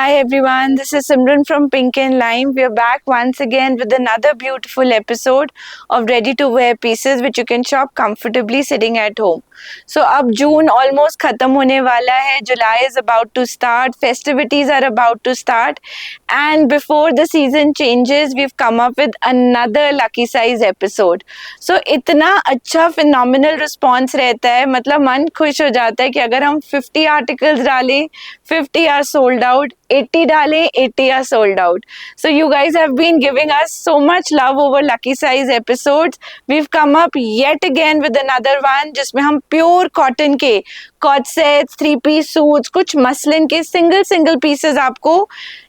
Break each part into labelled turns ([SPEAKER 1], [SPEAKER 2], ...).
[SPEAKER 1] Hi everyone, this is Simran from Pink and Lime. We are back once again with another beautiful episode of ready to wear pieces which you can shop comfortably sitting at home. So अब जून almost खत्म होने वाला है, जुलाई is about to start, festivities are about to start and before the season changes we've come up with another lucky size episode. So इतना अच्छा phenomenal response रहता है, मतलब मन खुश हो जाता है कि अगर हम 50 articles डालें 50 are sold out, 80 डालें 80 are sold out. So you guys have been giving us so much love over lucky size episodes. We've come up yet again with another one जिसमें हम प्योर कॉटन के cot sets, 3-piece suits, कुछ muslin के single pieces आपको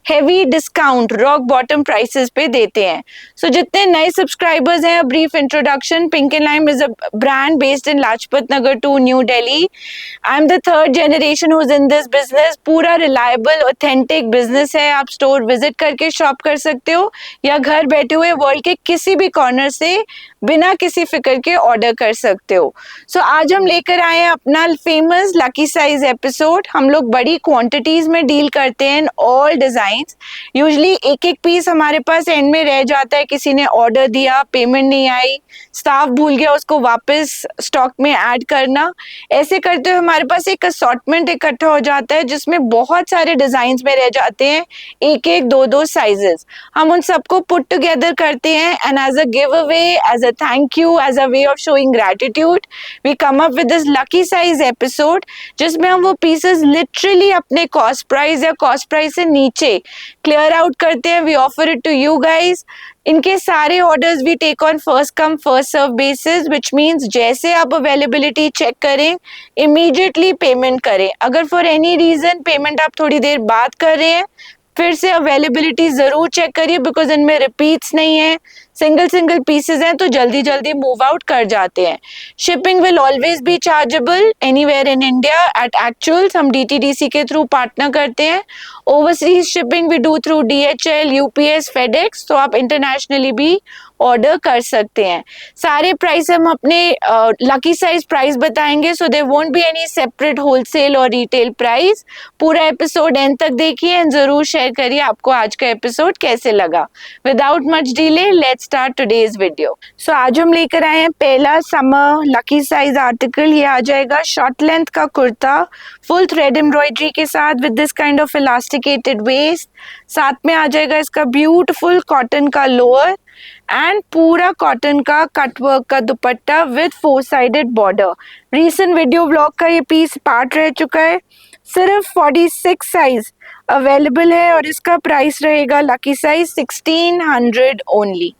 [SPEAKER 1] heavy discount rock bottom prices पे देते हैं. सो जितने नए सब्सक्राइबर्स हैं, brief introduction. Pink and lime is a brand based in Lajpat Nagar 2 new Delhi. I am the third generation who is in this business. पूरा रिलायबल ऑथेंटिक बिजनेस है. आप स्टोर विजिट करके शॉप कर सकते हो या घर बैठे हुए वर्ल्ड के किसी भी कॉर्नर से बिना किसी फिक्र के ऑर्डर कर सकते हो. सो आज हम लेकर आए हैं अपना फेमस लकी साइज एपिसोड. हम लोग बड़ी क्वांटिटीज में डील करते हैं ऑल डिजाइन्स. यूजुअली एक पीस हमारे पास एंड में रह जाता है. किसी ने ऑर्डर दिया, पेमेंट नहीं आई, स्टाफ भूल गया उसको वापस स्टॉक में ऐड करना. ऐसे करते हुए हमारे पास एक असॉर्टमेंट इकट्ठा हो जाता है जिसमें बहुत सारे डिजाइन्स में रह जाते हैं एक दो साइजेस. हम उन सबको पुट टुगेदर करते हैं and as a give away, as a thank you, as a way of showing gratitude we come up with this lucky size episode जिसमें हम वो पीसेस लिटरली अपने कॉस्ट प्राइस या कॉस्ट प्राइस से नीचे clear out करते हैं. We offer it to you guys. इनके सारे orders we take on first come first serve basis, which means जैसे आप अवेलेबिलिटी चेक करें इमीडिएटली पेमेंट करें. अगर फॉर एनी रीजन पेमेंट आप थोड़ी देर बाद कर रहे हैं, फिर से अवेलेबिलिटी जरूर चेक करिए बिकॉज इनमें रिपीट्स नहीं है, सिंगल पीसेस हैं तो जल्दी मूव आउट कर जाते हैं. Shipping will always be chargeable anywhere in India at actuals. हम DTDC के थ्रू पार्टनर करते हैं. Overseas shipping we do through DHL, UPS, FedEx. तो आप इंटरनेशनली भी ऑर्डर कर सकते हैं. सारे प्राइस हम अपने लकी साइज प्राइस बताएंगे, so there won't be any separate wholesale और रिटेल प्राइस. पूरा एपिसोड एंड तक देखिए एंड जरूर शेयर करिए आपको आज का एपिसोड कैसे लगा. Without much delay let's start today's video. So आज हम लेकर आए हैं पहला समर लकी साइज आर्टिकल. ये आ जाएगा शॉर्ट लेंथ का कुर्ता फुल थ्रेड एम्ब्रॉयडरी के साथ with this kind of elasticated waste. साथ में आ जाएगा इसका ब्यूटीफुल कॉटन का लोअर एंड पूरा कॉटन का कटवर्क का dupatta with 4-sided border. Recent video blog का ये पीस पार्ट रह चुका है. सिर्फ 46 साइज अवेलेबल है और इसका प्राइस रहेगा लकी साइज 1600 ओनली.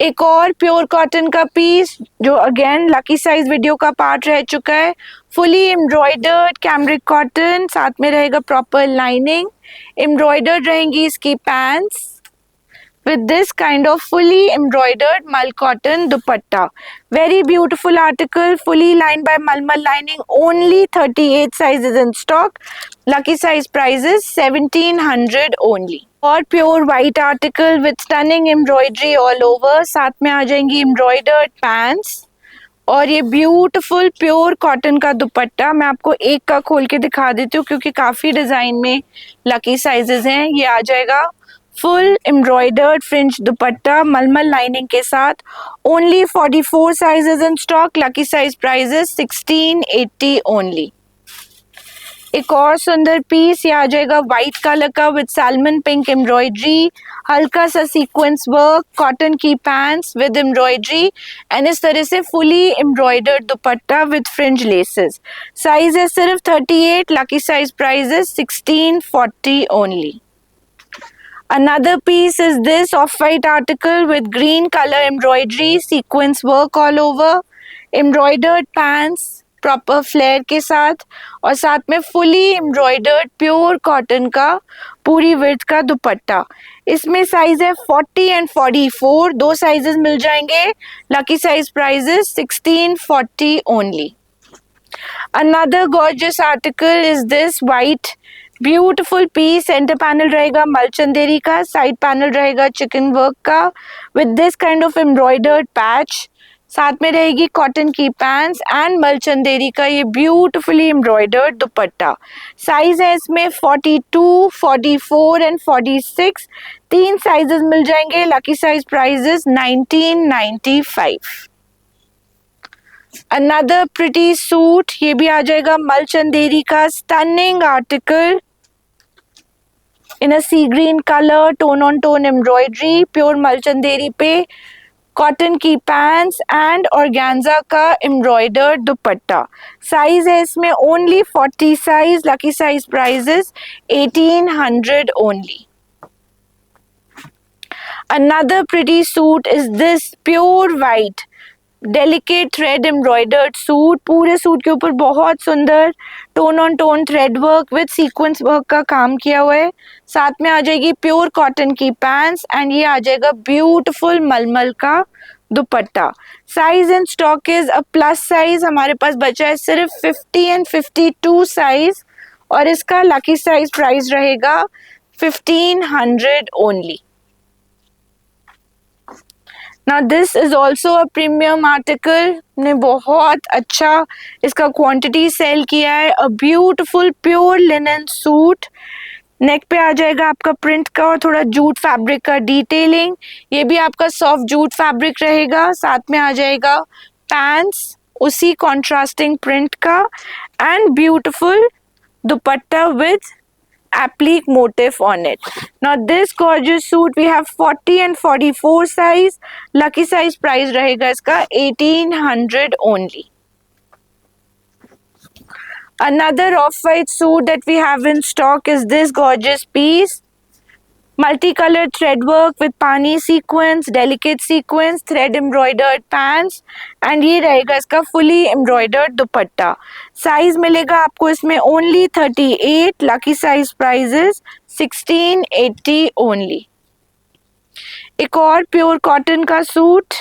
[SPEAKER 1] एक और प्योर कॉटन का पीस जो अगेन लकी साइज वीडियो का पार्ट रह चुका है. फुली एम्ब्रॉयडर्ड कैमरिक कॉटन, साथ में रहेगा प्रॉपर लाइनिंग. एम्ब्रॉयडर्ड रहेंगी इसकी pants with this kind of fully embroidered mal cotton dupatta. Very beautiful article, fully lined by malmal lining. Only 38 sizes in stock. Lucky size price is 1700 only. और pure white article with stunning embroidery all over. साथ में आ जाएंगी embroidered pants और ये beautiful pure cotton का दुपट्टा. मैं आपको एक का खोल के दिखा देती हूँ क्योंकि काफी डिजाइन में लकी साइजेस हैं. ये आ जाएगा फुल एम्ब्रॉयडर्ड फ्रिंज दुपट्टा मलमल लाइनिंग के साथ. Only 44 sizes in stock. Lucky size price is 1680 only. एक और सुंदर पीस ये आ जाएगा व्हाइट कलर का विद सैल्मन पिंक एम्ब्रॉयडरी, हल्का सा सीक्वेंस वर्क, कॉटन की पैंट्स विद एम्ब्रॉयडरी एंड इस तरह से fully embroidered dupatta with fringe laces. Size है सिर्फ 38. Lucky size price is 1640 only. Another piece is this off-white article with green color embroidery, sequence work all over, embroidered pants, proper flare के साथ और साथ में fully embroidered pure cotton का पूरी width का दुपट्टा. इसमें साइज है 40 and 44. 2 साइजेस मिल जाएंगे. Lucky size price is 1640 only. Another gorgeous article is this white beautiful piece. Centre panel रहेगा मलचंदेरी का, साइड पैनल रहेगा चिकन वर्क का with this kind of embroidered patch. साथ में रहेगी कॉटन की पैंट्स एंड मलचंदेरी का ये ब्यूटिफुली एम्ब्रॉयडर्ड दुपट्टा। साइज है इसमें 42, 44 एंड 46, 3 साइजेस मिल जाएंगे। Lucky size prices 1995। Another pretty suit, ये भी आ जाएगा मलचंदेरी का stunning article in a sea green colour, tone on tone embroidery, pure Malchanderi पे कॉटन की पैंट्स एंड ऑर्गेन्जा का एम्ब्रॉयडर्ड दुपट्टा। साइज है इसमें only 40 size. Lucky size prices 1800 only. Another pretty suit is this pure white delicate thread embroidered suit. पूरे suit के ऊपर बहुत सुंदर tone on tone thread work with sequence work का काम किया हुआ है। साथ में आ जाएगी प्योर कॉटन की पैंट्स एंड ये आ जाएगा ब्यूटीफुल मलमल का dupatta. Size in stock is a plus size, हमारे पास बचा है सिर्फ 50 एंड 52 साइज और इसका लकी साइज प्राइस रहेगा 1500 only. Now this is also a premium article, ने बहुत अच्छा इसका क्वांटिटी सेल किया है। A beautiful pure linen suit, neck पे आ जाएगा आपका प्रिंट का और थोड़ा जूट फैब्रिक का डिटेलिंग। ये भी आपका सॉफ्ट जूट फैब्रिक रहेगा। साथ में आ जाएगा पैंट्स उसी कॉन्ट्रास्टिंग प्रिंट का and beautiful dupatta with applique motif on it. Now this gorgeous suit we have 40 and 44 size. Lucky size price रहेगा इसका 1800 only. Another off-white suit that we have in stock is this gorgeous piece. Multicolored thread work with pani sequence, delicate sequence, thread embroidered pants and ये रहेगा इसका fully embroidered दुपट्टा। Size मिलेगा आपको इसमें only 38। Lucky size prices 1680 only। एक और pure cotton का suit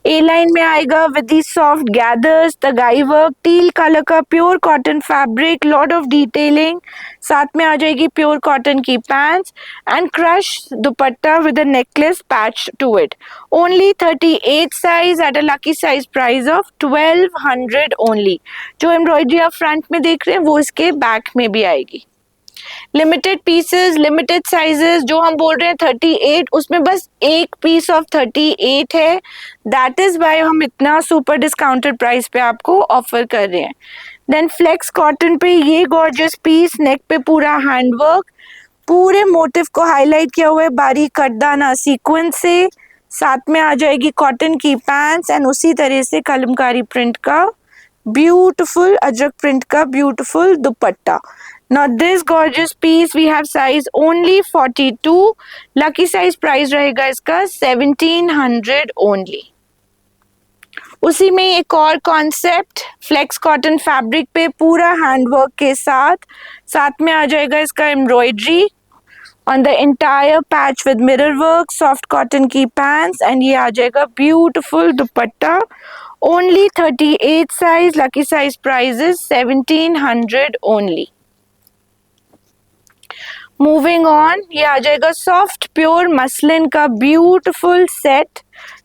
[SPEAKER 1] A line में आएगा विद दी सॉफ्ट गैदर्स, तगाई वर्क, टील कलर का pure cotton fabric, lot of detailing. साथ में आ जाएगी प्योर कॉटन की pants and crush dupatta with a necklace patch to it. Only 38 size at a lucky size price of 1200 only. जो embroidery आप front में देख रहे हैं वो इसके बैक में भी आएगी। लिमिटेड पीसेस, लिमिटेड साइजेस, जो हम बोल रहे हैं 38 उसमें बस एक पीस ऑफ 38 है। दैट इज वाई हम इतना सुपर डिस्काउंटेड प्राइस पे आपको ऑफर कर रहे हैं। देन फ्लेक्स कॉटन पे ये गॉर्जियस पीस, नेक पे पूरा हैंडवर्क, पूरे मोटिव को हाईलाइट किया हुआ है बारीक कटदाना सीक्वेंस से। साथ में आ जाएगी कॉटन की पैंट्स एंड उसी तरह से कलमकारी प्रिंट का ब्यूटीफुल अजरक प्रिंट का beautiful dupatta. Now this gorgeous piece we have size only 42. Lucky size price रहेगा इसका 1700 only. उसी में एक और कॉन्सेप्ट फ्लेक्स कॉटन फैब्रिक पे पूरा हैंडवर्क के साथ, साथ में आ जाएगा इसका embroidery on the entire patch with mirror work, soft cotton की पैंट्स एंड ये आ जाएगा beautiful dupatta. Only 38 size. Lucky size price is 1700 only. Moving on, ये आ जाएगा सॉफ्ट प्योर मसलिन का ब्यूटीफुल सेट,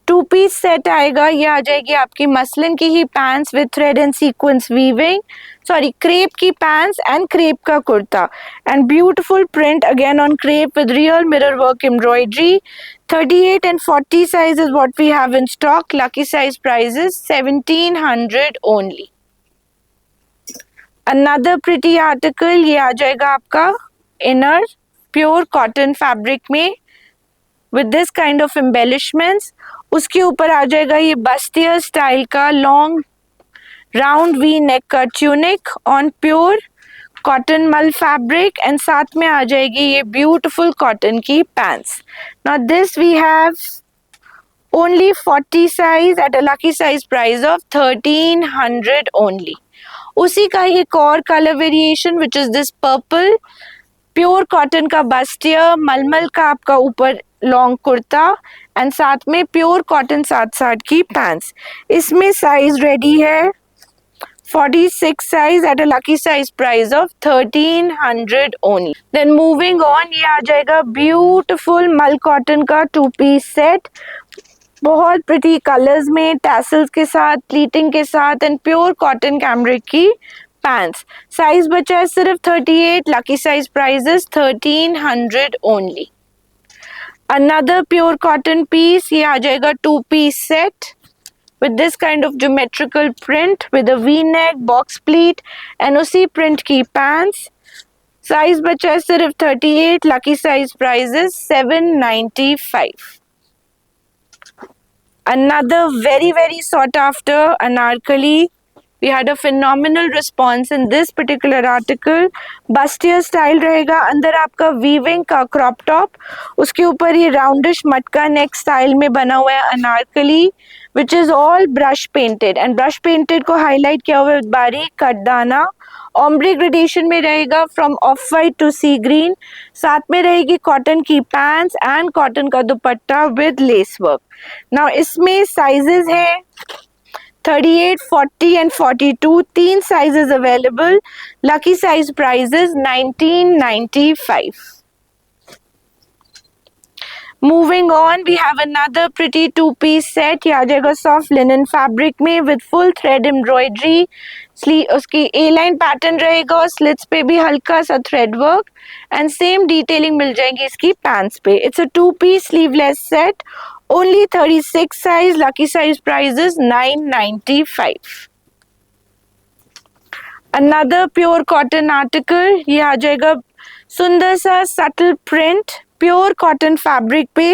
[SPEAKER 1] 2 पीस सेट आएगा। ये आ जाएगी आपकी मसलिन की ही pants with thread and sequins weaving, sorry crepe की पैंट्स एंड क्रेप का kurta and beautiful print again on crepe with real mirror work embroidery. 38 and 40 size is what we have in stock. Lucky size price is 1700 only. Another pretty article, ये आ जाएगा आपका inner pure cotton fabric में with this kind of embellishments. उसके ऊपर आ जाएगा ये बस्तियर स्टाइल का लॉन्ग राउंड वी नेक का tunic on pure cotton mul fabric and साथ में आ जाएगी ये ब्यूटीफुल कॉटन की pants. Now this we have only 40 size at a lucky size price of 1300 only. उसी का एक और colour variation which is this purple, pure cotton का बस्टियर, मलमल का आपका ऊपर लॉन्ग कुर्ता एंड साथ में प्योर कॉटन साथ साथ की पैंट्स। इसमें साइज रेडी है 46 size at a lucky size price of 1300 only. Then moving on, ये आ जाएगा ब्यूटीफुल मल कॉटन का 2 पीस सेट बहुत प्रिटी कलर्स में, टैसल्स के साथ, प्लीटिंग के साथ एंड प्योर कॉटन कैमरिक की पैंट्स। साइज बचा है सिर्फ 38, lucky size price is 1300 only. Another pure cotton piece, ये आ जाएगा 2-piece set with this kind of geometrical print with a V-neck, box pleat and उसी print की pants। साइज बचा है सिर्फ 38, lucky size price is 795। Another very sought after anarkali. We had a phenomenal response in this particular article. Bustier style रहेगा, अंदर आपका weaving का crop top, उसके ऊपर ये roundish मटका neck style में बना हुआ है Anarkali, which is all brush painted and brush painted को highlight किया हुआ है बारीक कटदाना। ombre gradation में रहेगा from off white to sea green, साथ में रहेगी कॉटन की पैंट्स एंड कॉटन का दुपट्टा with lace work। now इसमें sizes है 38, 40 and 42, तीन sizes available. Lucky size prices 1995. Moving on, we have another pretty 2-piece set. ये आ जाएगा soft linen fabric में with full thread embroidery. उसकी A-line pattern रहेगा और slits पे भी हल्का सा thread work and same detailing मिल जाएगी इसकी pants पे। It's a 2-piece sleeveless set. Only 36 size, lucky size prices 995. Another pure cotton article, ये आ जाएगा सुंदर सा subtle print, pure cotton fabric पे,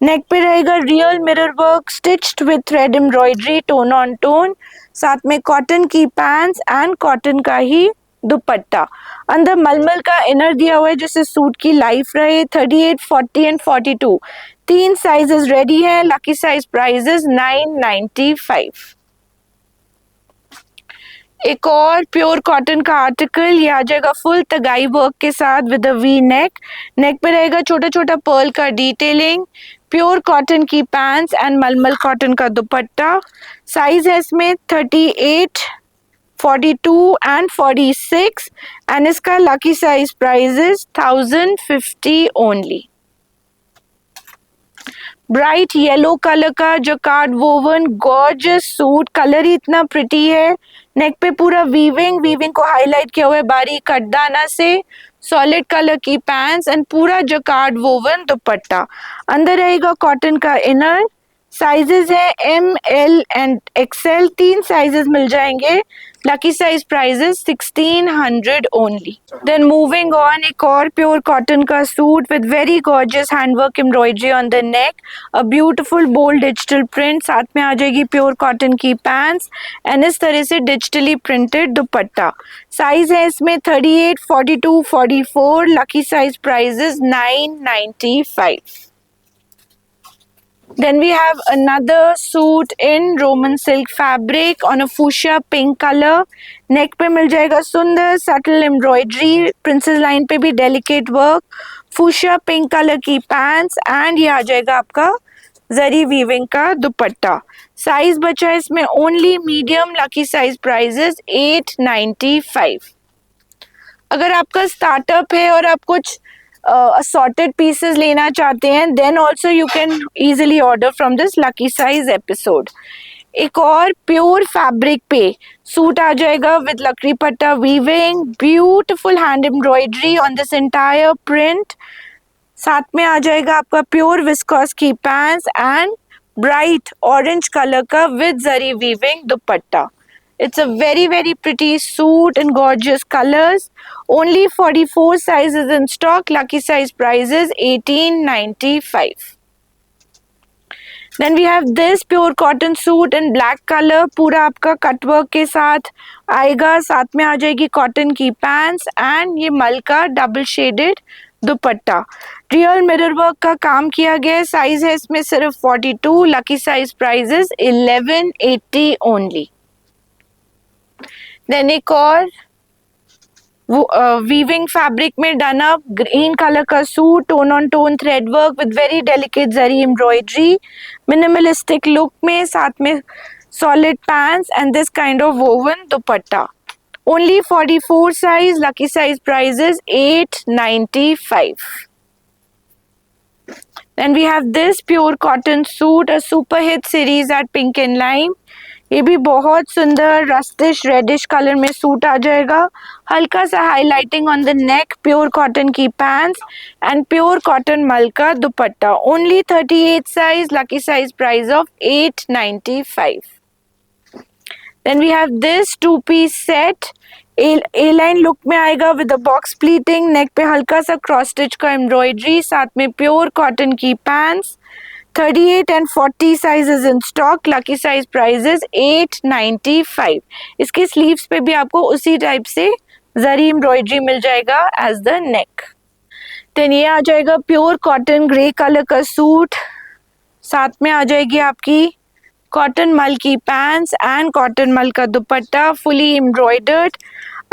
[SPEAKER 1] neck पे रहेगा real mirror work stitched with thread embroidery tone on tone, साथ में cotton की pants and cotton का ही दुपट्टा। अंदर मलमल का इनर दिया हुआ है जिससे सूट की लाइफ रहे। 38, 40 एंड 42 तीन साइजेस रेडी है। Lucky size prices 995। एक और प्योर कॉटन का आर्टिकल, ये आ जाएगा फुल तगाई वर्क के साथ विद अ वी नेक। नेक पे रहेगा छोटा छोटा पर्ल का डिटेलिंग, प्योर कॉटन की पैंट्स एंड मलमल कॉटन का दुपट्टा। साइज है इसमें 38, 42 एंड 46 एंड इसका lucky size prices 1050 only. Bright yellow colour का जो card woven gorgeous suit, colour ही इतना प्रिटी है। नेक पे पूरा वीविंग को हाईलाइट किया हुआ है बारीक कटदाना से। सॉलिड कलर की पैंट्स एंड पूरा जो कार्ड वोवन दुपट्टा। अंदर रहेगा कॉटन का इनर। साइजेस है एम, एल एंड एक्सएल, तीन साइजेस मिल जाएंगे। Lucky size price is 1600 only. Then moving on, एक और प्योर कॉटन का suit with very gorgeous handwork embroidery on the neck, a beautiful bold digital print, साथ में आ जाएगी प्योर कॉटन की पैंट्स एंड इस तरह से डिजिटली प्रिंटेड दुपट्टा। साइज है इसमें 38, 42, 44। Lucky size prices 995। Then we have another suit in Roman silk fabric on a fuchsia pink color. Neck पे मिल जाएगा सुंदर subtle embroidery, princess line पे भी delicate work, fuchsia pink color की pants and ये आ जाएगा आपका जरी वीविंग का दुपट्टा। साइज बचा है इसमें only medium. Lucky size price is 895। अगर आपका स्टार्टअप है और आप कुछ assorted pieces लेना चाहते हैं, then also you can easily order from this lucky size episode. एक और प्योर फैब्रिक पे सूट आ जाएगा विद लकड़ी पट्टा weaving, beautiful hand embroidery on this entire print. साथ में आ जाएगा आपका प्योर विस्कोस की pants and bright orange colour का with zari weaving dupatta. It's a very pretty suit in gorgeous colors. Only 44 sizes in stock. Lucky size prices 1895. Then we have this pure cotton suit in black color. पूरा आपका cutwork के साथ आएगा, साथ में आ जाएगी कॉटन की पैंट्स एंड ये मल का double shaded dupatta. Real mirror work का काम किया गया। साइज है इसमें सिर्फ 42। Lucky size price is 1180 only. Then एक और वीविंग फैब्रिक में डन अप ग्रीन कलर का suit, tone on tone thread work with very delicate zari embroidery, minimalistic look में, साथ में solid pants and this kind of woven dupatta. Only 44 size. Lucky size price is 895। Then we have this pure cotton suit, a super hit series at Pink and Lime. ये भी बहुत सुंदर रस्टिश reddish colour में suit आ जाएगा. हल्का सा highlighting on the neck, pure cotton की पैंट्स एंड प्योर कॉटन मल का dupatta. Only 38 size, lucky size price of 895. Then we have this two-piece set. A-line look में आएगा विद बॉक्स प्लीटिंग. नेक पे हल्का सा क्रॉस स्टिच का एम्ब्रॉयडरी, साथ में प्योर कॉटन की pants. 38 and 40 sizes in stock. Lucky size price is 895. इसके स्लीव्स पे भी आपको उसी टाइप से जरी एम्ब्रॉयडरी मिल जाएगा एज द नेक. देन ये आ जाएगा प्योर कॉटन ग्रे कलर का सूट. साथ में आ जाएगी आपकी कॉटन मल की पैंट्स एंड कॉटन मल का दुपट्टा, फुली एम्ब्रॉयडर्ड.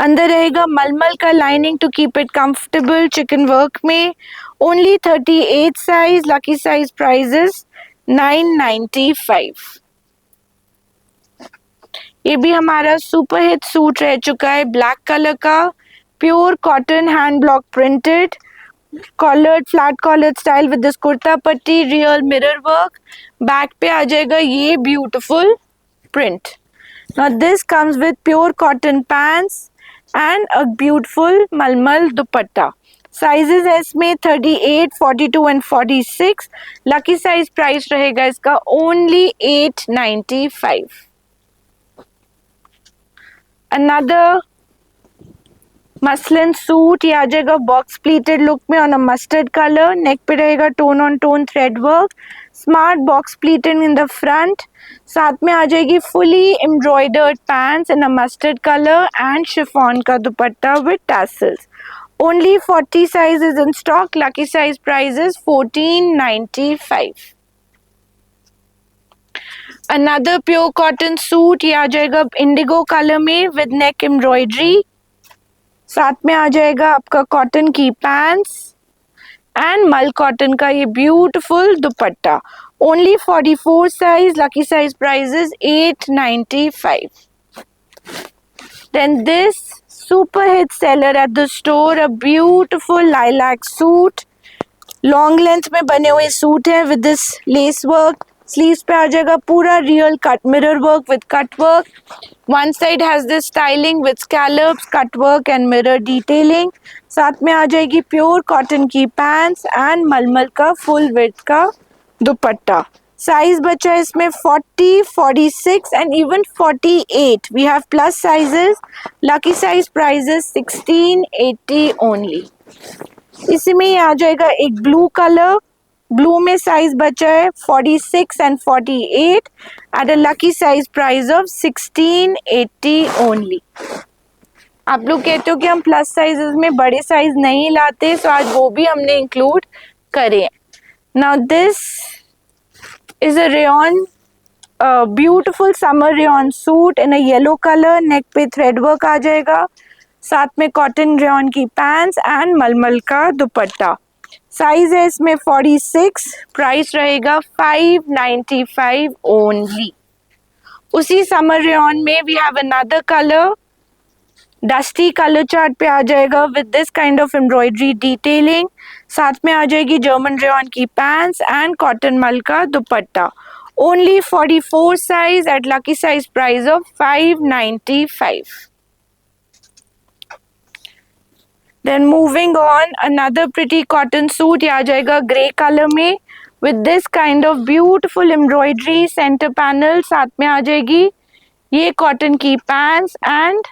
[SPEAKER 1] अंदर रहेगा मलमल का lining to keep it comfortable, chikan work में. Only 38 size, lucky size prices 995. ये भी हमारा सुपर हिट सूट रह चुका है, ब्लैक कलर का, pure cotton hand block printed, collared flat collared style with this kurta पट्टी, रियल मिरर वर्क. बैक पे आ जाएगा ये beautiful print. Now this comes with pure cotton pants and a beautiful मलमल दुपट्टा. साइजेस है इसमें 38, 42 एंड 46. लकी साइज प्राइस रहेगा इसका ओनली 895. अनदर मसलिन सूट, ये आ जाएगा बॉक्स प्लीटेड लुक में on a mustard colour. Neck पे रहेगा tone on tone thread work, smart box pleated in the front. साथ में आ जाएगी fully embroidered pants in a mustard colour and chiffon का dupatta with tassels. Only 40 sizes in stock. Lucky size price is 1495. Another pure cotton suit, ये आ जाएगा Indigo colour में with neck embroidery. साथ में आ जाएगा आपका कॉटन की पैंट्स एंड मल कॉटन का ये beautiful dupatta. Only 44 size, lucky size price is 895. Then this super hit seller at the store, a beautiful lilac suit. Long length में बने हुए सूट है with this lace work. Sleeves पे आ जाएगा पूरा real cut mirror work with cut work. One side has this styling with scallops, cut work and mirror detailing. साथ में आ जाएगी प्योर कॉटन की पैंट्स एंड मलमल का फुल विड्थ का दुपट्टा. साइज बचा है इसमें 40, 46 and even 48. We have plus sizes. Lucky size price is 1680 only. इसी में ही आ जाएगा एक ब्लू कलर. ब्लू में साइज बचा है 46 and 48 at a lucky size price of 1680 only. आप लोग कहते हो कि हम प्लस साइजेस में बड़े साइज नहीं लाते, सो आज वो भी हमने इंक्लूड करे. Now this is a rayon, beautiful summer rayon suit in a yellow colour. Neck पे थ्रेड वर्क आ जाएगा, साथ में कॉटन रेयॉन की पैंट्स एंड मलमल का दुपट्टा. साइज है इसमें 46. प्राइस रहेगा 595 ओनली. उसी समर रेयॉन में we have another colour, dusty colour chart पे आ जाएगा with this kind of embroidery detailing. साथ में आ जाएगी जर्मन रेयॉन की पैंट्स एंड कॉटन मल का dupatta. Only 44 size at lucky size price off 595. Then moving on, another pretty cotton suit, ये आ जाएगा ग्रे कलर में with this kind of beautiful embroidery center panel. साथ में आ जाएगी ये कॉटन की पैंट्स एंड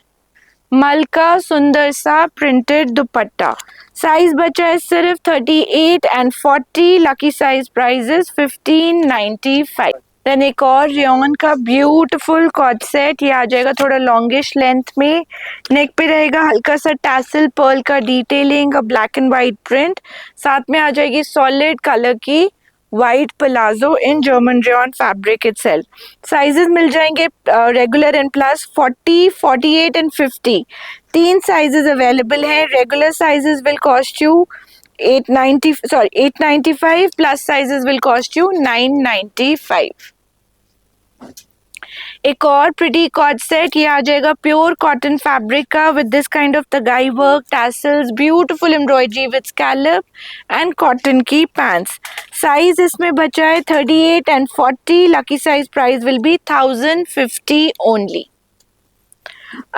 [SPEAKER 1] मल का सुंदर सा प्रिंटेड दुपट्टा. साइज बचा है सिर्फ 38 and 40. Lucky size price is 1595. Then एक और रेयॉन का ब्यूटीफुल कॉर्ड सेट, ये आ जाएगा थोड़ा लॉन्गिश लेंथ में. नेक पे रहेगा हल्का सा टैसल पर्ल का डिटेलिंग, का ब्लैक एंड वाइट प्रिंट. साथ में आ जाएगी सॉलिड कलर की white palazzo in German rayon fabric itself. Sizes मिल जाएंगे regular and plus 40, 48 and 50. 3 sizes available हैं. Regular sizes will cost you 895, plus sizes will cost you 995. एक और प्रिटी कॉर्ड सेट, ये आ जाएगा प्योर कॉटन फैब्रिक का विद दिस काइंड ऑफ तगाई work, tassels, beautiful embroidery with scallop and cotton की pants. Size इसमें बचा है 38 and 40. Lucky size price will be 1050 only.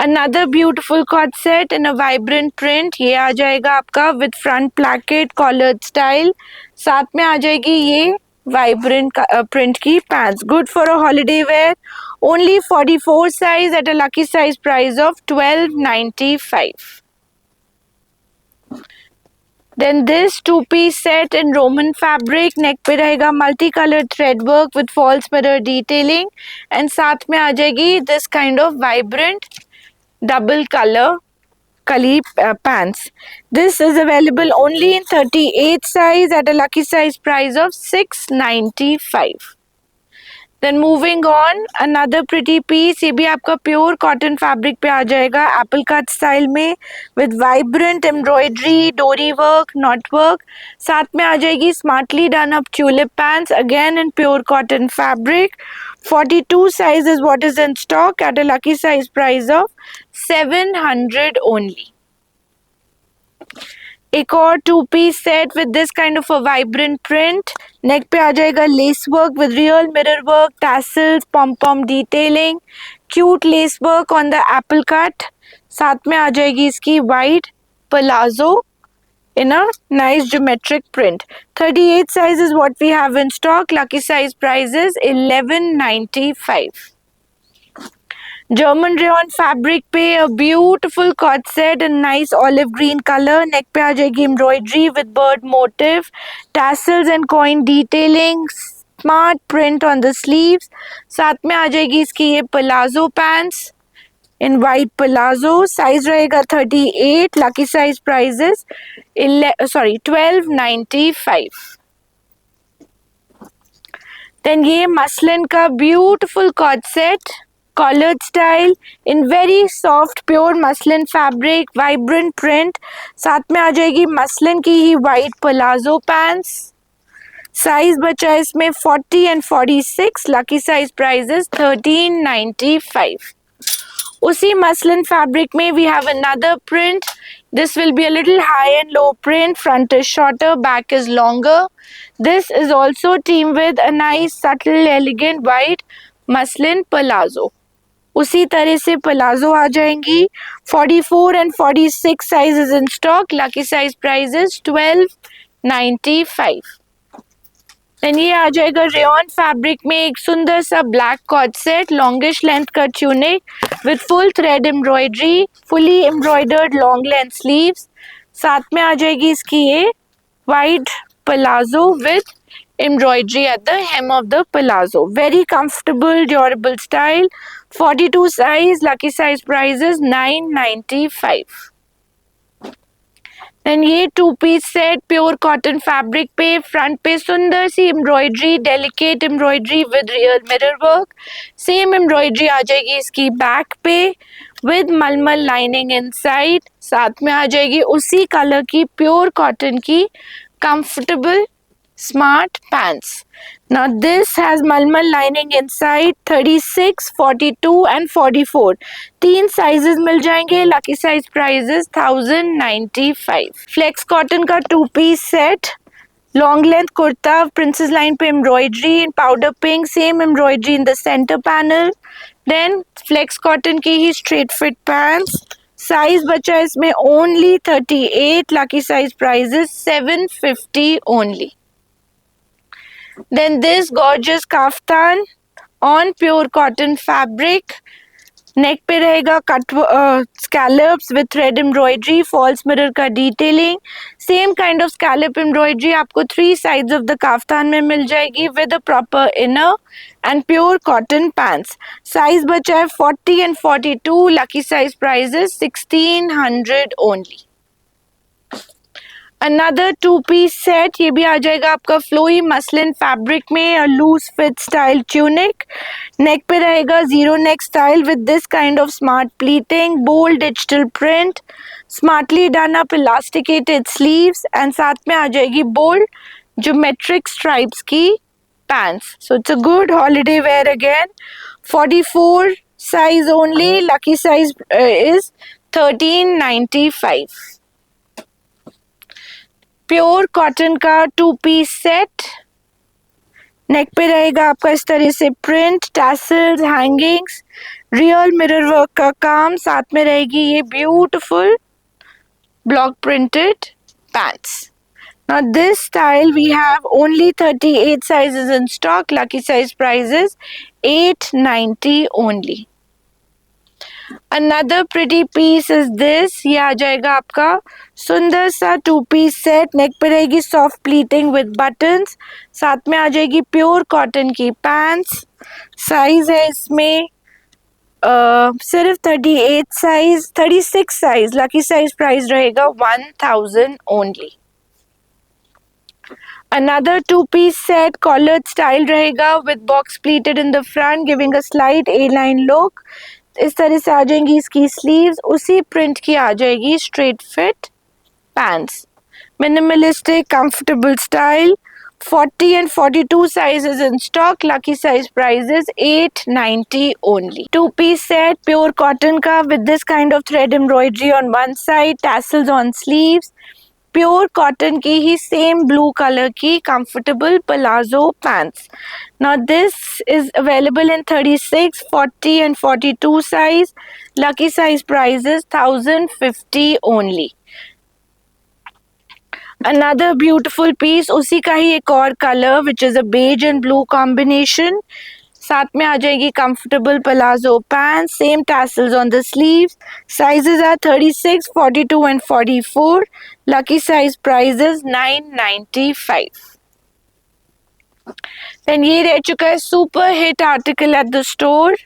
[SPEAKER 1] Another beautiful cord set in a vibrant print, ये आ जाएगा आपका with front placket collared style, साथ में आ जाएगी ये vibrant print की pants, good for a holiday wear, only 44 size at a lucky size price of 1295. Then this two-piece set in Roman fabric, neck पे रहेगा multicolored thread work with false mirror detailing and साथ में आ जाएगी this kind of vibrant double color kali pants. This is available only in 38 size at a lucky size price of 695. Then moving on, another pretty piece, ये भी आपका pure cotton fabric पे आ जाएगा एप्पल कट स्टाइल में with vibrant embroidery, डोरी work, not work, साथ में आ जाएगी smartly done up tulip pants again in pure cotton fabric. 42 size is what is in stock at a lucky size price of 700 only. एक और two piece set with this kind of a vibrant print, neck पे आ जाएगा lace work with real mirror work, tassels, pom pom detailing, cute lace work on the apple cut, साथ में आ जाएगी इसकी wide palazzo in a nice geometric print. 38 size is what we have in stock. Lucky size price is 1195. German rayon fabric पे a beautiful cord set in nice olive green color. Neck पे आ जाएगी embroidery with bird motif, tassels and coin detailing, smart print on the sleeves. साथ में आ जाएगी इसकी ये palazzo pants in white palazzo. Size रहेगा 38. Lucky size price is 1295. Then ये मसलिन का beautiful cord set, collared style in very soft pure muslin fabric, vibrant print, साथ में आ जाएगी मसलिन की ही white palazzo pants. साइज बचा है इसमें 40 and 46. Lucky size price is 1395. उसी मसलिन फैब्रिक में we have another print. This will be a little high and low print. Front is shorter, back is longer. This is also teamed with a nice subtle elegant white muslin palazzo. उसी तरह से palazzo आ जाएंगी. 44 and 46 size is in stock. Lucky size price is 1295. Then ये आ जाएगा rayon fabric में एक सुंदर सा black cord set, longish length का tunic with full thread embroidery, fully embroidered long length sleeves, साथ में आ जाएगी इसकी ये wide palazzo with embroidery at the hem of the palazzo. Very comfortable, durable style. 42 size, lucky size price is 995. Then ये two piece set pure cotton fabric पे, front पे सुंदर सी embroidery, delicate embroidery with real mirror work, same embroidery आ जाएगी इसकी back पे with मलमल लाइनिंग इनसाइड, साथ में आ जाएगी उसी कलर की प्योर कॉटन की comfortable smart pants. Now this has malmal lining inside. 36, 42 and 44. तीन sizes मिल जाएंगे. Lucky size price is 1095. Flex cotton का two piece set. Long length kurta, princess line पे embroidery in powder pink, same embroidery in the center panel. Then flex cotton की ही straight fit pants. Size बचा है इसमें only 38. Lucky size price is 750 only. Then this gorgeous kaftan on pure cotton fabric, neck पे रहेगा cut scallops with thread embroidery, false mirror का detailing, same kind of scallop embroidery आपको 3 sides of the kaftan में मिल जाएगी with a proper inner and pure cotton pants. Size बचा है 40 and 42. Lucky size price is 1600 only. Another two piece set, ये भी आ जाएगा आपका फ्लोई मसलिन फैब्रिक में, loose fit style tunic, neck पे रहेगा zero neck style with this kind of smart pleating, bold digital print, smartly done up elasticated sleeves and साथ में आ जाएगी बोल्ड ज्योमेट्रिक स्ट्राइप्स की pants. So it's a good holiday wear again. 44 size only. Lucky size is 1395. Pure cotton का 2 piece set. नेक पे रहेगा आपका इस तरह से print, tassels, hangings, real mirror work का काम. साथ में रहेगी ये beautiful block printed pants. Now this style we have only 38 sizes in stock. Lucky size price is 890 only. Another pretty piece is this. ये आ जाएगा आपका सुंदर सा 2 पीस सेट. नेक पे रहेगी सॉफ्ट प्लीटिंग विद बटन्स. साथ में आ जाएगी प्योर कॉटन की पैंट्स. साइज है इसमें सिर्फ 38 size, 36 size. Lucky size price रहेगा 1000 only. Another 2 piece set, collared style रहेगा with box pleated in the front, giving a slight A-line look. इस तरह से आ जाएंगी इसकी sleeves. उसी print की आ जाएगी straight fit pants. Minimalistic, comfortable style. 40 and 42 sizes in stock. Lucky size price is 890 only. 2 piece set, pure cotton का with this kind of thread embroidery on one side, tassels on sleeves. Pure cotton की ही same blue colour की comfortable palazzo pants. Now this is available in 36, 40 and 42 size. Lucky size price is 1050 only. Another beautiful piece, उसी का ही एक और colour which is a beige and blue combination. साथ में आ जाएगी comfortable palazzo pant, same tassels on the sleeves. Sizes are 36, 42 and 44. Lucky size price is 995. Then ये रह चुका है super hit article at the store.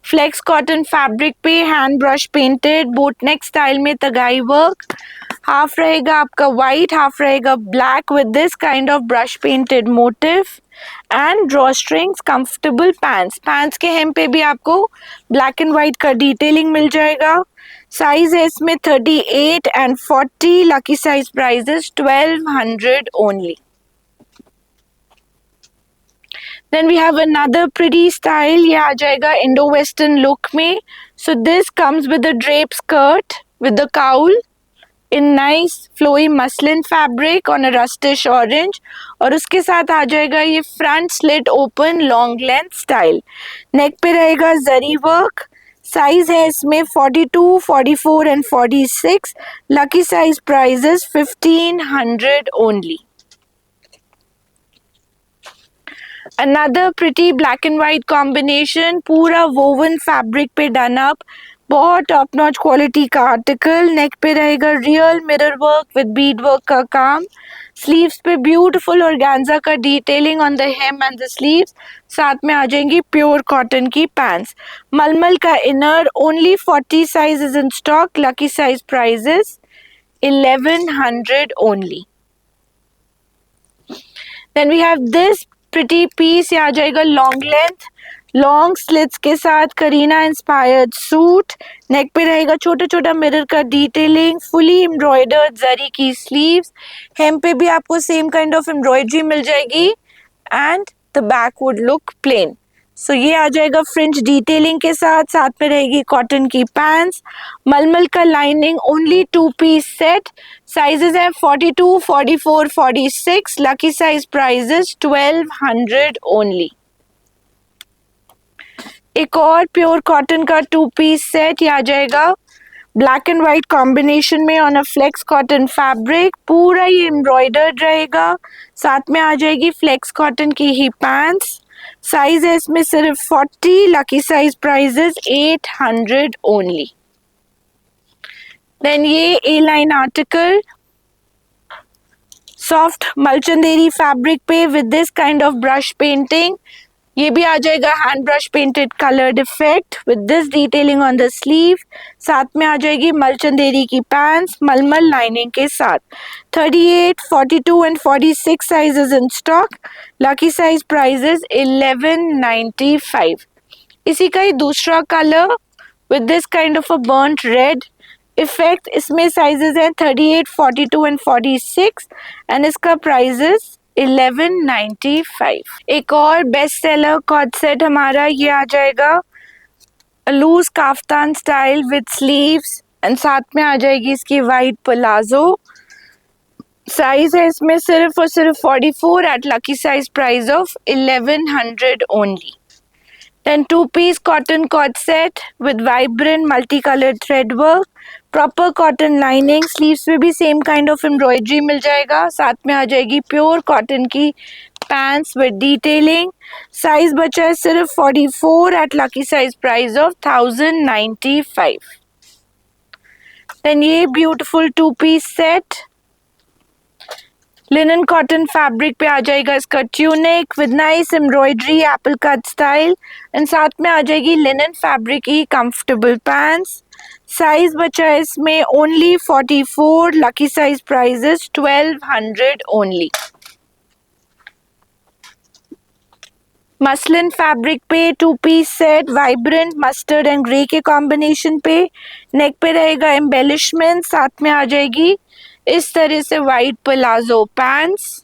[SPEAKER 1] Flex cotton fabric पे hand brush painted boat neck style में तगाई work. Half रहेगा आपका white, half रहेगा black with this kind of brush painted motif and draw strings. Comfortable pants. Pants के hem पे भी आपको ब्लैक एंड व्हाइट का डिटेलिंग मिल जाएगा. साइज है इसमें 38 and 40. Lucky size price is 1200 only. Then we have another pretty style. ये आ जाएगा इंडो वेस्टर्न लुक में. So this comes with a drape skirt with the cowl in nice flowy muslin fabric on a rustish orange. और उसके साथ आ जाएगा ये front slit open long length style. Neck पे रहेगा जरी वर्क. साइज है इसमें 42, 44 and 46. Lucky size price is 1500 only. Another pretty black and white combination, पूरा woven fabric पे done up. बहुत टॉप नॉच क्वालिटी का आर्टिकल. नेक पे रहेगा real mirror work with bead work का काम. स्लीव्स पे ब्यूटीफुल ऑर्गेन्जा का detailing on the hem and the sleeves. साथ में आ जाएंगी प्योर कॉटन की पैंट्स. मलमल का inner. Only 40 size is in stock. Lucky size price is 1100 only. Then we have this pretty piece. ये आ जाएगा लॉन्ग लेंथ, लॉन्ग स्लिट्स के साथ करीना इंस्पायर्ड सूट. नेक पे रहेगा छोटा छोटा मिरर का डिटेलिंग, फुली एम्ब्रॉयडर्ड जरी की स्लीव्स. हेम पे भी आपको सेम काइंड ऑफ एम्ब्रॉयडरी मिल जाएगी and the back would look plain. So ये आ जाएगा फ्रिंज डिटेलिंग के साथ. साथ में रहेगी कॉटन की पैंट्स. मलमल का lining. Only 2 piece set. Sizes है 42, 44, 46. Lucky size price is 1200 only. एक और प्योर कॉटन का 2 पीस सेट. ये आ जाएगा ब्लैक एंड व्हाइट कॉम्बिनेशन में on a flex cotton fabric. पूरा ये एम्ब्रॉयडर्ड रहेगा. साथ में आ जाएगी फ्लेक्स कॉटन की ही पैंट्स. साइज है इसमें सिर्फ 40. Lucky size price is 800 only. Then ये ए लाइन आर्टिकल सॉफ्ट मलचंदेरी फैब्रिक पे with this kind of brush painting. ये भी आ जाएगा hand brush painted coloured effect with this detailing on the sleeve. साथ में आ जाएगी मलचंदेरी की पैंट्स मलमल लाइनिंग के साथ. 38, 42 and 46 sizes in stock. Lucky size price is 1195. इसी का ही दूसरा colour with this kind of a burnt red effect. इसमें साइजेस हैं 38, 42 एंड 46 एंड इसका प्राइस इज 1195। एक और बेस्ट सेलर कॉर्ड सेट हमारा ये आ जाएगा loose kaftan style with sleeves and साथ में आ जाएगी इसकी वाइट पलाजो। साइज है इसमें सिर्फ और सिर्फ 44 at lucky size price off 1100 only. Then two-piece cotton cord set with vibrant multicolored thread work, proper cotton lining, sleeves में भी same kind of embroidery मिल जाएगा, साथ में आ जाएगी pure cotton की pants with detailing। साइज बचा है सिर्फ 44 at lucky size price of 1095। Then ये beautiful two-piece set linen cotton fabric पे आ जाएगा इसका tunic with nice embroidery apple cut style and साथ में आ जाएगी लिनन फैब्रिक की कंफर्टेबल पैंट्स। साइज बचा है इसमें only 44, lucky size price is 1200 only. Muslin fabric पे two piece set vibrant mustard and grey के कॉम्बिनेशन पे, नेक पे रहेगा एम्बेलिशमेंट, साथ में आ जाएगी इस तरह से white palazzo pants.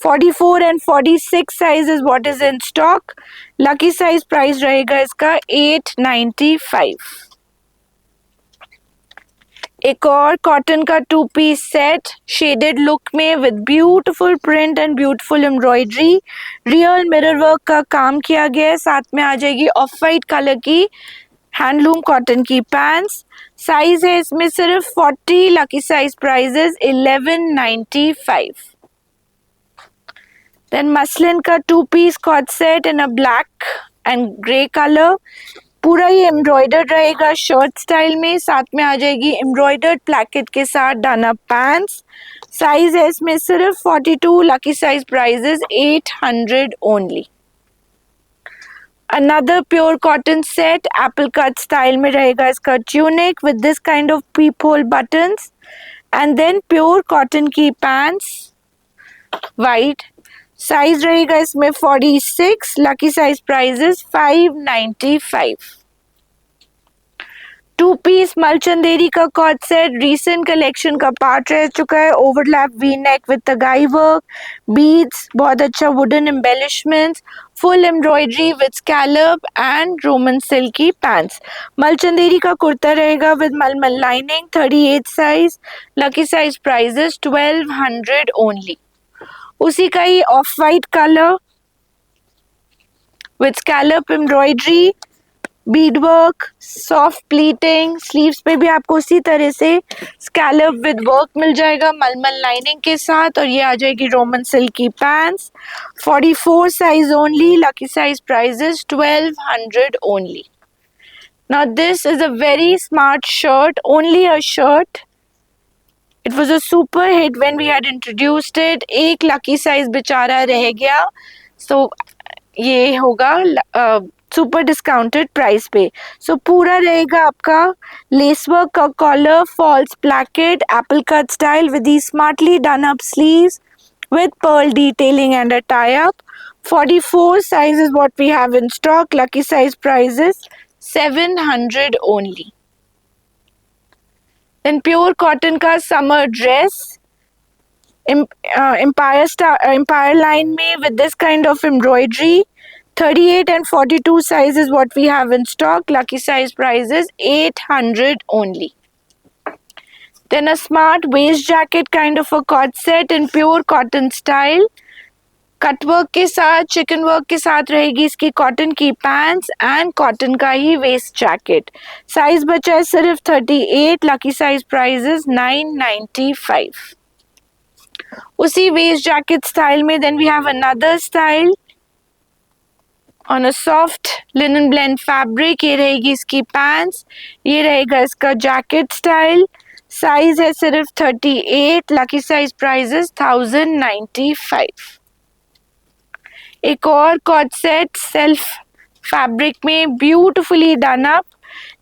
[SPEAKER 1] 44 and 46 size is what is in stock. Lucky size price रहेगा इसका 895। एक और कॉटन का two piece set shaded look में with beautiful print and beautiful embroidery, real mirror work का काम किया गया है, साथ में आ जाएगी ऑफ वाइट कलर की हैंडलूम कॉटन की पैंट्स। साइज है इसमें सिर्फ 40, lucky size price is 1195। Then muslin का two piece coord set in a black and grey colour, पूरा ये एम्ब्रॉयडर्ड रहेगा शर्ट स्टाइल में, साथ में आ जाएगी एम्ब्रॉयडर्ड प्लैकेट के साथ डन अप पैंट्स। साइज है इसमें सिर्फ 42, lucky size price is 800 only. Another pure cotton set apple cut style में रहेगा इसका tunic with this kind of peephole buttons and then pure cotton की pants white। साइज रहेगा इसमें 46, lucky size price is 595। Two piece malchanderi का co-ord set recent collection का part रह चुका है। ओवरलैप वी नेक विद तगाई वर्क, बीड्स, बहुत अच्छा wooden embellishments, full embroidery with scallop and Roman silk की पैंट्स। मलचंदेरी का कुर्ता रहेगा विद मलमल lining, 38 size, lucky size price is 1200 only. उसी का ही off white colour with scallop embroidery, Beed work, soft pleating, sleeves पे भी आपको उसी तरह से स्कैलप विद वर्क मिल जाएगा मलमल लाइनिंग के साथ, और ये आ जाएगी रोमन सिल्क की pants. 44 size only, lucky size price is 1200 only. Now this is a very smart shirt, only a shirt. It was a super hit when we had introduced it। एक lucky size बेचारा रह गया, so ये होगा super discounted price पे। सो पूरा रहेगा आपका लेस वर्क का collar, false placket, apple cut style with the smartly done up sleeves with pearl detailing and a tie-up। 44 size is what we have in stock. Lucky size price is 700 only। Then pure cotton का summer dress, empire line में with this kind of embroidery, 38 and 42 size is what we have in stock. Lucky size price is 800 only। Then a smart waist jacket kind of a cord set in pure cotton style, cut work के साथ, chicken work के साथ रहेगी इसकी cotton की pants and cotton का ही waste jacket. Size बचा है सिर्फ 38, लकी साइज प्राइस इज 995। उसी वेस्ट जैकेट स्टाइल में then we have another style on a soft linen blend fabric. ये रहेगी इसकी पैंट्स, ये रहेगा इसका जैकेट स्टाइल। साइज है सिर्फ 38, लकी साइज प्राइस इज 1095। एक और कॉट सेट सेल्फ फैब्रिक में ब्यूटिफुली डन अप,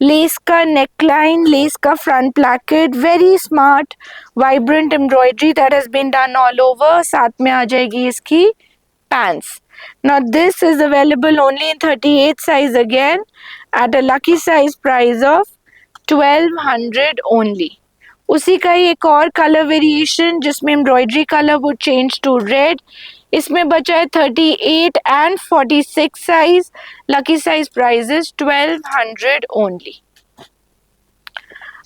[SPEAKER 1] लेस का नेकलाइन, लेस का front placket, very smart vibrant embroidery that has been done all over, साथ में आ जाएगी इसकी pants. Now this is available only in 38 size again at a lucky size price of 1200 only। उसी का ही एक और कलर वेरिएशन जिसमें embroidery colour would change to red. इसमें बचा है 38 एंड 46 size. Lucky size price is 1200 only.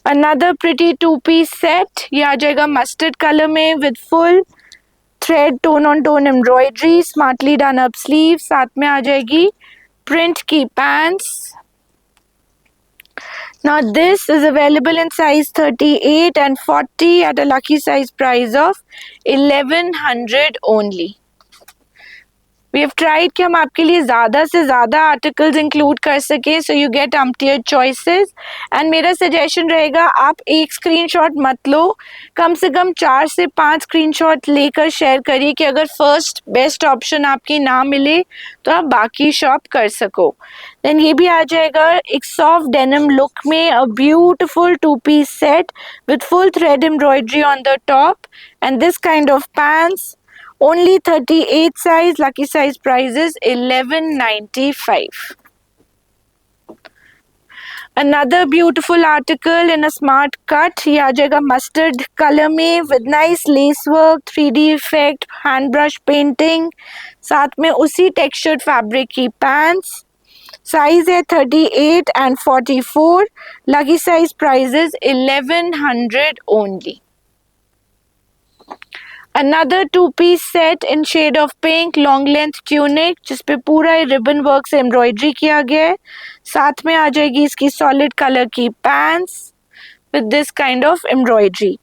[SPEAKER 1] Another pretty 2-piece set. ये आ जाएगा मस्टर्ड कलर में with full thread tone on tone embroidery, smartly done up sleeve. साथ में आ जाएगी प्रिंट की pants. Now this is available in size 38 and 40 at a lucky size price of 1100 only. We have tried कि हम आपके लिए ज़्यादा से ज़्यादा आर्टिकल्स इंक्लूड कर सकें, so you get umpteen choices. And मेरा सजेशन रहेगा आप एक स्क्रीनशॉट मत लो, कम से कम 4 से 5 स्क्रीनशॉट लेकर शेयर करिए कि अगर फर्स्ट बेस्ट ऑप्शन आपकी ना मिले तो आप बाकी शॉप कर सको. देन ये भी आ जाएगा एक सॉफ्ट डेनिम लुक में, a beautiful 2-piece set with full thread embroidery on the top and this kind of pants. Only 38 size, lucky size price is 1195. Another beautiful article in a smart cut. ये आ जाएगा mustard colour में with nice lace work, 3D effect, hand brush painting. साथ में उसी textured fabric की pants. Size है 38 and 44. Lucky size price is 1100 only. Another 2-piece set in shade of pink, long length tunic जिसपे पूरा ribbon work से embroidery किया गया है. साथ में आ जाएगी इसकी सॉलिड कलर की pants with this kind of embroidery.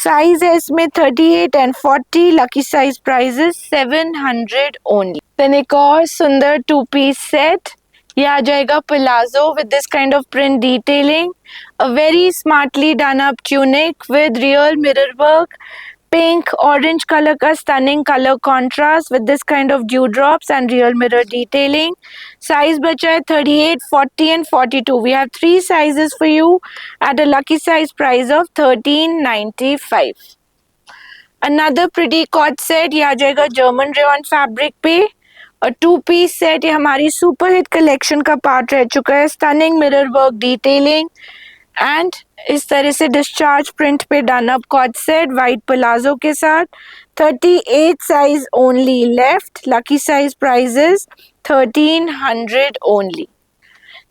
[SPEAKER 1] Size है इसमें 38 and 40. Lucky size price is 700 only. Then एक और सुंदर 2-piece set. ये आ जाएगा palazzo with this kind of print detailing. A very smartly done up tunic with real mirror work. Pink, orange color का stunning color contrast with this kind of dewdrops and real mirror detailing. Size बचा है 38, 40 and 42. We have 3 sizes for you at a lucky size price of 1395. Another pretty cord set. ये आ जाएगा German rayon fabric पे. और 2-piece set ये हमारी super hit collection का पार्ट रह चुका है. Stunning mirror work detailing and इस तरह से डिस्चार्ज प्रिंट पे done up coord set white palazzo के साथ. 38 size only left. Lucky size price is 1300 only.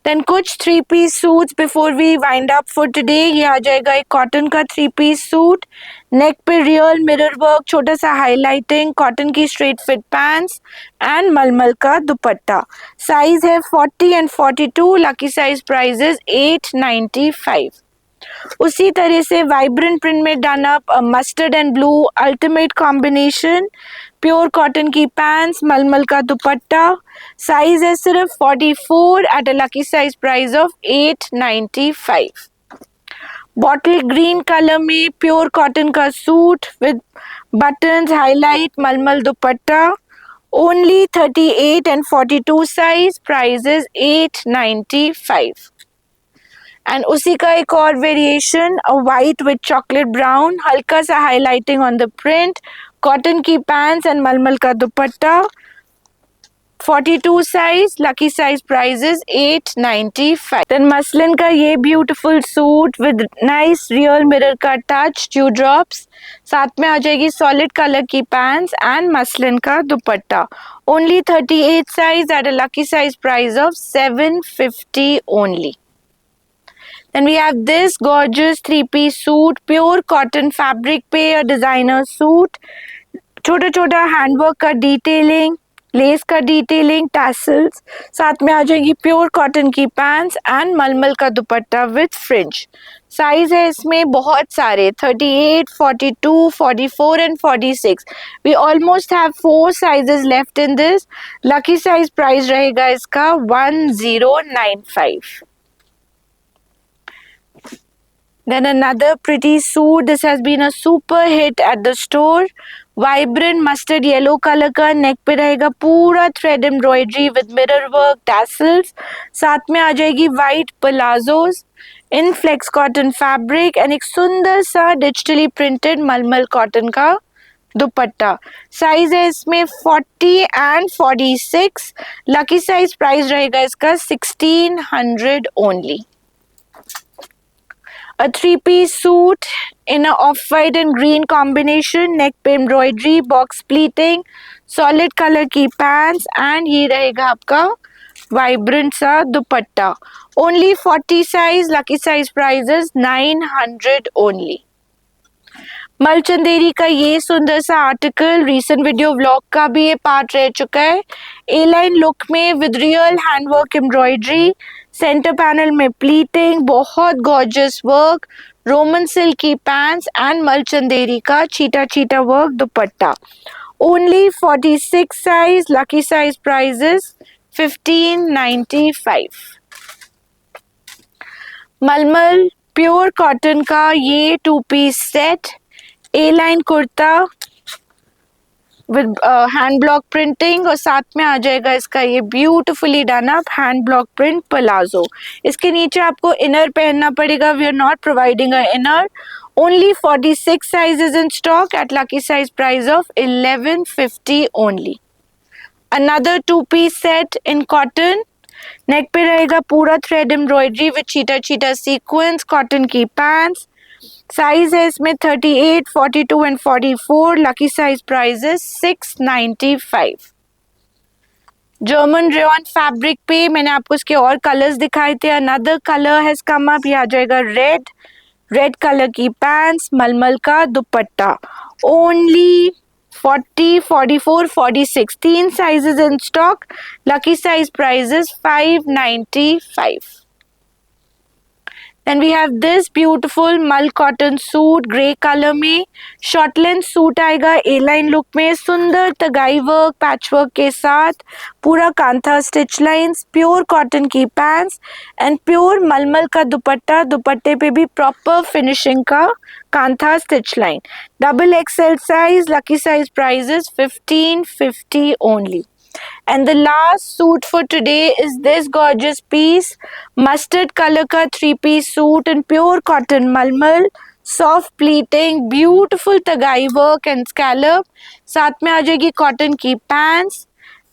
[SPEAKER 1] Then कुछ 3-piece suits before we wind up for today. ये आ जाएगा एक कॉटन का 3-piece सूट, नेक पे रियल मिरर वर्क, छोटा सा हाईलाइटिंग, कॉटन की स्ट्रेट फिट पैंट्स एंड मलमल का दुपट्टा. साइज है 40 and 42. Lucky size price is 895. उसी तरह से वाइब्रेंट प्रिंट में done up mustard and blue ultimate combination, pure cotton की पैंट्स, मलमल का दुपट्टा. साइज है सिर्फ 44 eight a lucky size price of 895. Bottle green colour में प्योर कॉटन का सूट विद बटन्स, हाईलाइट, मलमल दुपट्टा. Only 38 and 42 size. Price is 895. And उसी का एक और variation, a white with chocolate brown, हल्का सा highlighting on the print, cotton की पैंट्स एंड मलमल का dupatta. 42 size. Lucky size price is 895. Then muslin का ये beautiful suit with nice real mirror का टच, ड्यू ड्रॉप्स. साथ में आ जाएगी सॉलिड कलर की पैंट्स एंड मसलिन का dupatta. Only 38 size at a lucky size price off 750 only. Then we have this gorgeous 3-piece suit, pure cotton fabric पे a designer suit. छोटा छोटा हैंडवर्क का डिटेलिंग, लेस का डिटेलिंग, टैसल्स. साथ में आ जाएगी प्योर कॉटन की पैंट्स एंड मलमल का दुपट्टा विथ फ्रिंज. साइज है इसमें बहुत सारे, 38, 42, 44 and 46. We almost have 4 sizes left in this. Lucky size price रहेगा इसका 1095. Then another pretty suit. This has been a super hit at the store. Vibrant mustard yellow color का, नेक पे रहेगा पूरा thread embroidery with mirror work, tassels. साथ में आ जाएगी white palazzos in flex cotton fabric and एक सुंदर सा डिजिटली प्रिंटेड मलमल कॉटन का दुपट्टा. साइज है इसमें 40 and 46. लकी साइज प्राइस रहेगा इसका 1600 only. A three-piece suit in a off-white and green combination, neck पे embroidery, box pleating, solid color की pants and ये रहेगा आपका vibrant सा दुपट्टा. Only 40 size, lucky size prices 900 only. मलचंदेरी का ये सुंदर सा आर्टिकल रीसेंट वीडियो व्लॉग का भी ये पार्ट रह चुका है. ए लाइन लुक में with real handwork embroidery, centre panel में प्लीटिंग, बहुत गॉर्जियस वर्क, रोमन सिल्क की पैंट्स एंड मलचंदेरी का चीटा चीटा work dupatta. Only 46 size, lucky size prices 1595. मलमल प्योर कॉटन का ये 2-piece set, A line kurta with hand block printing और साथ में आ जाएगा इसका ये beautifully done up hand block print palazzo. इसके नीचे आपको इनर पहनना पड़ेगा. We are not providing a inner. Only 46 sizes in stock at lucky size price of 1150 only. Another 2-piece set in cotton. Neck पे रहेगा पूरा थ्रेड एम्ब्रॉयडरी विद चीटा चीटा सीक्वेंस, कॉटन की पैंट्स. साइज है इसमें 38, 42 एंड 44. लकी साइज प्राइस है 695. German rayon fabric पे मैंने आपको इसके और कलर्स दिखाए थे. Another colour has come up. ये आ जाएगा रेड कलर की पैंट्स, मलमल का दुपट्टा. ओनली 40, 44, 46 तीन sizes in stock. Lucky size price is 595. Then we have this beautiful मल कॉटन सूट ग्रे कलर में. शॉर्ट लेंथ सूट आएगा ए लाइन लुक में, सुंदर तगाई वर्क पैच वर्क के साथ, पूरा kantha stitch lines, pure cotton की पैंट्स एंड प्योर मलमल का दुपट्टा. दुपट्टे पे भी प्रॉपर फिनिशिंग का kantha stitch line. Double XL size, lucky size price is 1550 only. And the last suit for today is this gorgeous piece, mustard color का 3-piece suit in pure cotton malmal, soft pleating, beautiful tagai work and scallop. साथ में आ जाएगी cotton की pants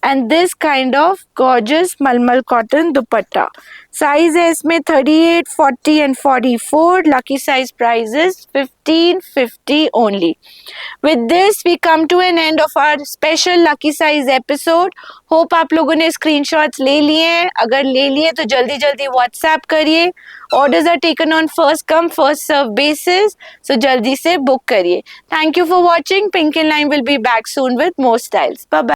[SPEAKER 1] and this kind of gorgeous malmal cotton dupatta. Size है इसमें 38, 40 and 44. Lucky size price is 1550 only. With this we come to an end of our special lucky size episode. Hope आप लोगों ने screenshots ले लिए हैं. अगर ले लिए तो जल्दी जल्दी WhatsApp करिए. Orders are taken on first come first serve basis. So जल्दी से book करिए. Thank you for watching. Pink and Lime will be back soon with more styles. Bye bye.